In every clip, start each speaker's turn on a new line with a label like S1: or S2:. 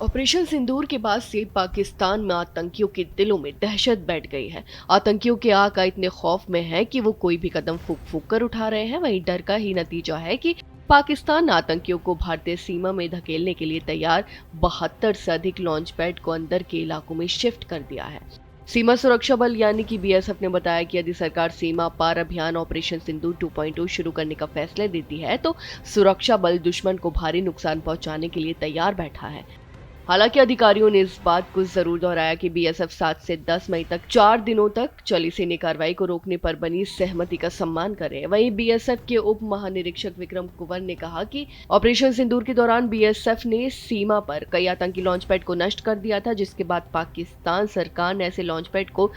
S1: Operation सिंदूर के बाद से पाकिस्तान में आतंकियों के दिलों में दहशत बैठ गई है। आतंकियों के आका इतने खौफ में है कि वो कोई भी कदम फूंक फूंक कर उठा रहे हैं। वहीं डर का ही नतीजा है कि पाकिस्तान आतंकियों को भारतीय सीमा में धकेलने के लिए तैयार 72 से अधिक लॉन्च पैड को अंदर के इलाकों में शिफ्ट कर दिया है। सीमा सुरक्षा बल यानी कि बीएसएफ ने बताया कि यदि सरकार सीमा पार अभियान ऑपरेशन सिंदूर 2.0 शुरू करने का फैसला देती है तो सुरक्षा बल दुश्मन को भारी नुकसान पहुंचाने के लिए तैयार बैठा है। हालांकि अधिकारियों ने इस बात को जरूर दोहराया कि बीएसएफ 7 से 10 मई तक 4 दिनों तक चली सैन्य कार्रवाई को रोकने पर बनी सहमति का सम्मान करे। वहीं बीएसएफ के उप महानिरीक्षक विक्रम कुंवर ने कहा कि ऑपरेशन सिंदूर के दौरान बीएसएफ ने सीमा पर कई आतंकी लॉन्च पैड को नष्ट कर दिया था, जिसके बाद पाकिस्तान सरकार ने ऐसे लॉन्च पैड को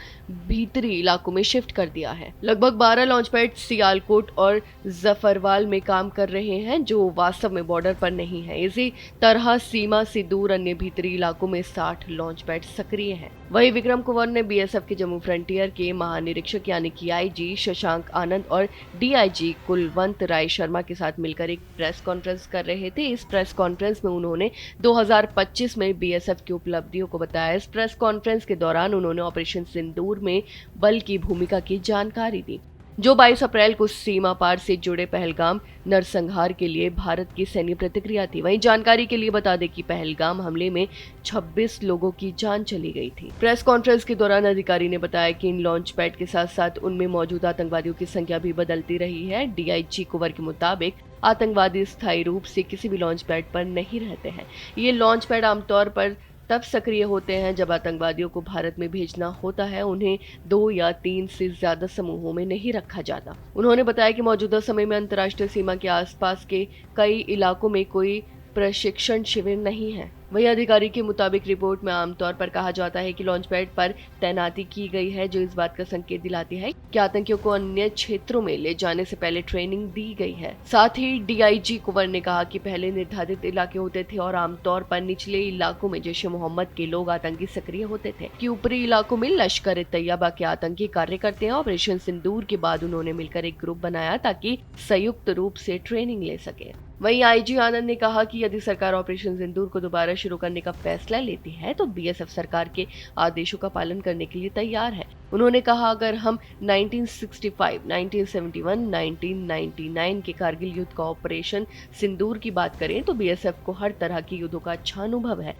S1: भीतरी इलाकों में शिफ्ट कर दिया है। लगभग 12 लॉन्च पैड सियालकोट और जफरवाल में काम कर रहे हैं, जो वास्तव में बॉर्डर पर नहीं है। इसी तरह सीमा से दूर अन्य भीतरी इलाकों में 60 लॉन्च पैड सक्रिय हैं। वहीं विक्रम कुंवर ने बीएसएफ के जम्मू फ्रंटियर के महानिरीक्षक यानी कि आईजी शशांक आनंद और डीआईजी कुलवंत राय शर्मा के साथ मिलकर एक प्रेस कॉन्फ्रेंस कर रहे थे। इस प्रेस कॉन्फ्रेंस में उन्होंने 2025 में बीएसएफ की उपलब्धियों को बताया। इस प्रेस कॉन्फ्रेंस के दौरान उन्होंने ऑपरेशन सिंदूर में बल की भूमिका की जानकारी दी, जो 22 अप्रैल को सीमा पार से जुड़े पहलगाम नरसंहार के लिए भारत की सैन्य प्रतिक्रिया थी। वहीं जानकारी के लिए बता दें कि पहलगाम हमले में 26 लोगों की जान चली गई थी। प्रेस कॉन्फ्रेंस के दौरान अधिकारी ने बताया कि इन लॉन्च पैड के साथ साथ उनमें मौजूद आतंकवादियों की संख्या भी बदलती रही है। डीआईजी कुंवर के मुताबिक आतंकवादी स्थायी रूप से किसी भी लॉन्च पैड पर नहीं रहते हैं। ये लॉन्च पैड आमतौर पर तब सक्रिय होते हैं जब आतंकवादियों को भारत में भेजना होता है। उन्हें 2 या 3 से ज्यादा समूहों में नहीं रखा जाता। उन्होंने बताया कि मौजूदा समय में अंतर्राष्ट्रीय सीमा के आसपास के कई इलाकों में कोई प्रशिक्षण शिविर नहीं है। वहीं अधिकारी के मुताबिक रिपोर्ट में आमतौर पर कहा जाता है कि लॉन्च पैड पर तैनाती की गई है, जो इस बात का संकेत दिलाती है कि आतंकियों को अन्य क्षेत्रों में ले जाने से पहले ट्रेनिंग दी गई है। साथ ही डीआईजी कुंवर ने कहा कि पहले निर्धारित इलाके होते थे और आमतौर पर निचले इलाकों में जैश ए मोहम्मद के लोग आतंकी सक्रिय होते थे, कि ऊपरी इलाकों में लश्कर ए तैयबा के आतंकी कार्य करते हैं। ऑपरेशन सिंदूर के बाद उन्होंने मिलकर एक ग्रुप बनाया ताकि संयुक्त रूप से ट्रेनिंग ले सके। वहीं आईजी आनंद ने कहा कि यदि सरकार ऑपरेशन सिंदूर को दोबारा शुरू करने का फैसला लेती है तो बीएसएफ सरकार के आदेशों का पालन करने के लिए तैयार है। उन्होंने कहा, अगर हम 1965, 1971, 1999 के कारगिल युद्ध का ऑपरेशन सिंदूर की बात करें तो बीएसएफ को हर तरह के युद्धों का अच्छा अनुभव है,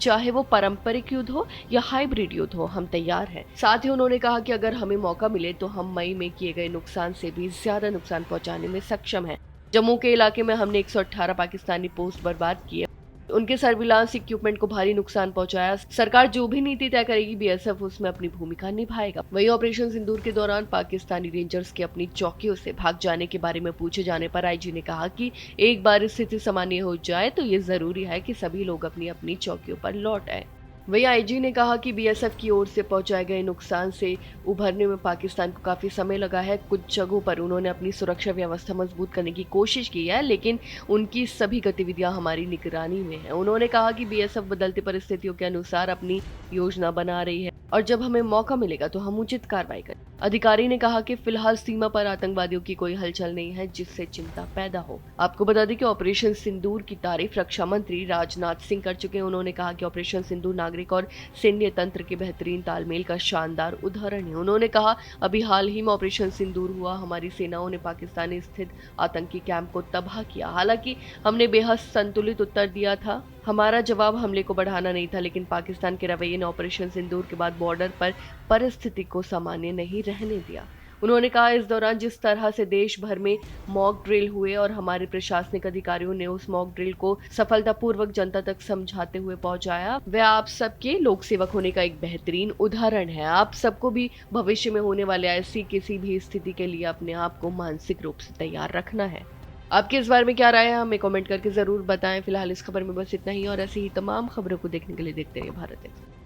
S1: चाहे वो पारंपरिक युद्ध हो या हाइब्रिड युद्ध हो, हम तैयार हैं। साथ ही उन्होंने कहा कि अगर हमें मौका मिले तो हम मई में किए गए नुकसान से भी ज्यादा नुकसान पहुंचाने में सक्षम हैं। जम्मू के इलाके में हमने 118 पाकिस्तानी पोस्ट बर्बाद किए, उनके सर्विलांस इक्विपमेंट को भारी नुकसान पहुंचाया। सरकार जो भी नीति तय करेगी बीएसएफ उसमें अपनी भूमिका निभाएगा। वहीं ऑपरेशन सिंदूर के दौरान पाकिस्तानी रेंजर्स के अपनी चौकियों से भाग जाने के बारे में पूछे जाने पर आईजी ने कहा कि एक बार स्थिति सामान्य हो जाए तो ये जरूरी है कि सभी लोग अपनी अपनी चौकियों पर लौट आए। वहीं आईजी ने कहा कि बीएसएफ की ओर से पहुंचाए गए नुकसान से उभरने में पाकिस्तान को काफी समय लगा है। कुछ जगहों पर उन्होंने अपनी सुरक्षा व्यवस्था मजबूत करने की कोशिश की है, लेकिन उनकी सभी गतिविधियां हमारी निगरानी में है। उन्होंने कहा कि बीएसएफ बदलती परिस्थितियों के अनुसार अपनी योजना बना रही है और जब हमें मौका मिलेगा तो हम उचित कार्रवाई करें। अधिकारी ने कहा कि फिलहाल सीमा पर आतंकवादियों की कोई हलचल नहीं है जिससे चिंता पैदा हो। आपको बता दें कि ऑपरेशन सिंदूर की तारीफ रक्षा मंत्री राजनाथ सिंह कर चुके हैं। उन्होंने कहा कि ऑपरेशन सिंदूर नागरिक और सैन्य तंत्र के बेहतरीन तालमेल का शानदार उदाहरण है। उन्होंने कहा, अभी हाल ही में ऑपरेशन सिंदूर हुआ, हमारी सेनाओं ने पाकिस्तानी स्थित आतंकी कैंप को तबाह किया। हालांकि हमने बेहद संतुलित उत्तर दिया था। हमारा जवाब हमले को बढ़ाना नहीं था, लेकिन पाकिस्तान के रवैये ने ऑपरेशन सिंदूर के बाद बॉर्डर पर परिस्थिति को सामान्य नहीं रहने दिया। उन्होंने कहा, इस दौरान जिस तरह से देश भर में मॉक ड्रिल हुए और हमारे प्रशासनिक अधिकारियों ने उस मॉक ड्रिल को सफलतापूर्वक जनता तक समझाते हुए पहुंचाया, वह आप सबके लोक सेवक होने का एक बेहतरीन उदाहरण है। आप सबको भी भविष्य में होने वाले ऐसी किसी भी स्थिति के लिए अपने आप को मानसिक रूप से तैयार रखना है। आपके इस बारे में क्या राय है, हमें कमेंट करके जरूर बताएं। फिलहाल इस खबर में बस इतना ही और ऐसी ही तमाम खबरों को देखने के लिए देखते रहिए भारत एक्स।